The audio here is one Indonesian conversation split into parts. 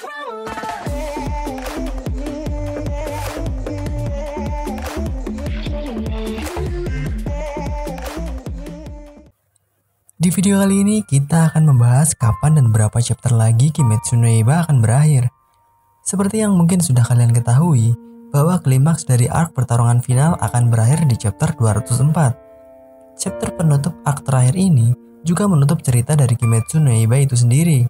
Di video kali ini kita akan membahas kapan dan berapa chapter lagi Kimetsu no Yaiba akan berakhir. Seperti yang mungkin sudah kalian ketahui, bahwa klimaks dari arc pertarungan final akan berakhir di chapter 204. Chapter penutup arc terakhir ini juga menutup cerita dari Kimetsu no Yaiba itu sendiri.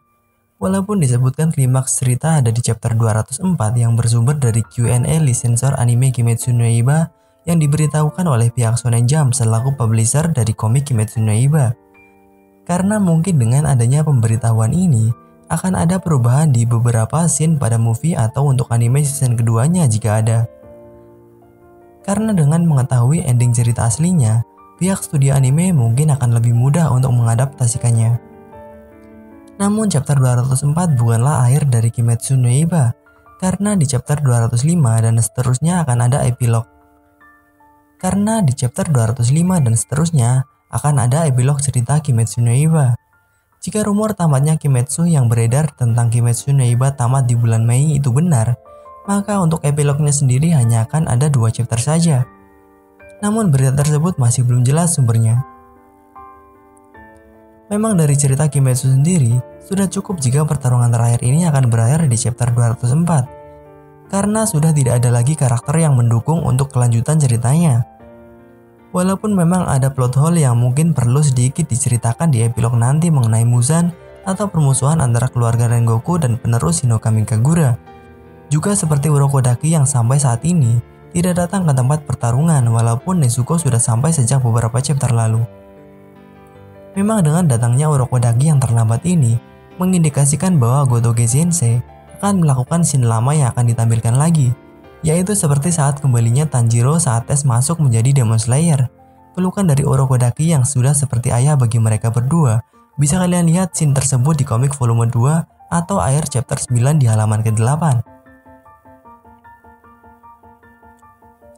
Walaupun disebutkan klimaks cerita ada di chapter 204 yang bersumber dari Q&A licensor anime Kimetsu no Yaiba yang diberitahukan oleh pihak Shonen Jump selaku publisher dari komik Kimetsu no Yaiba. Karena mungkin dengan adanya pemberitahuan ini, akan ada perubahan di beberapa scene pada movie atau untuk anime season keduanya jika ada. Karena dengan mengetahui ending cerita aslinya, pihak studio anime mungkin akan lebih mudah untuk mengadaptasikannya. Namun chapter 204 bukanlah akhir dari Kimetsu no Yaiba, karena di chapter 205 dan seterusnya akan ada epilog. Karena di chapter 205 dan seterusnya akan ada epilog cerita Kimetsu no Yaiba. Jika rumor tamatnya Kimetsu yang beredar tentang Kimetsu no Yaiba tamat di bulan Mei itu benar, maka untuk epilognya sendiri hanya akan ada 2 chapter saja. Namun berita tersebut masih belum jelas sumbernya. Memang dari cerita Kimetsu sendiri, sudah cukup jika pertarungan terakhir ini akan berakhir di chapter 204. Karena sudah tidak ada lagi karakter yang mendukung untuk kelanjutan ceritanya. Walaupun memang ada plot hole yang mungkin perlu sedikit diceritakan di epilog nanti mengenai Muzan atau permusuhan antara keluarga Rengoku dan penerus Hinokami Kagura. Juga seperti Urokodaki yang sampai saat ini tidak datang ke tempat pertarungan walaupun Nezuko sudah sampai sejak beberapa chapter lalu. Memang dengan datangnya Urokodaki yang terlambat ini mengindikasikan bahwa Gotoge Sensei akan melakukan scene lama yang akan ditampilkan lagi. Yaitu seperti saat kembalinya Tanjiro saat tes masuk menjadi Demon Slayer. Pelukan dari Urokodaki yang sudah seperti ayah bagi mereka berdua. Bisa kalian lihat scene tersebut di komik volume 2 atau akhir chapter 9 di halaman ke-8.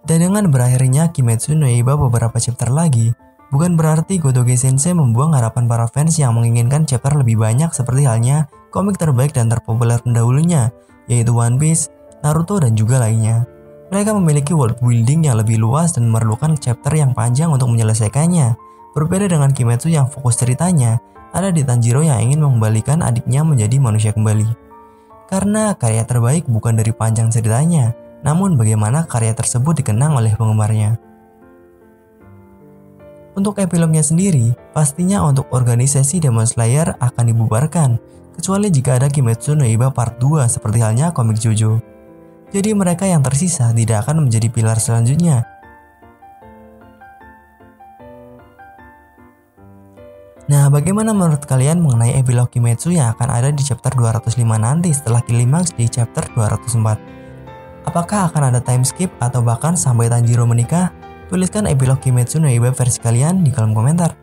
Dan dengan berakhirnya Kimetsu no Yaiba beberapa chapter lagi, bukan berarti Gotoge Sensei membuang harapan para fans yang menginginkan chapter lebih banyak seperti halnya komik terbaik dan terpopuler pendahulunya, yaitu One Piece, Naruto dan juga lainnya. Mereka memiliki world building yang lebih luas dan memerlukan chapter yang panjang untuk menyelesaikannya. Berbeda dengan Kimetsu yang fokus ceritanya ada di Tanjiro yang ingin mengembalikan adiknya menjadi manusia kembali. Karena karya terbaik bukan dari panjang ceritanya, namun bagaimana karya tersebut dikenang oleh penggemarnya. Untuk epilognya sendiri, pastinya untuk organisasi Demon Slayer akan dibubarkan, kecuali jika ada Kimetsu no Yaiba part 2 seperti halnya komik JoJo. Jadi mereka yang tersisa tidak akan menjadi pilar selanjutnya. Nah, bagaimana menurut kalian mengenai epilog Kimetsu yang akan ada di chapter 205 nanti setelah klimaks di chapter 204? Apakah akan ada time skip atau bahkan sampai Tanjiro menikah? Tuliskan epilog Kimetsu no Yaiba versi kalian di kolom komentar.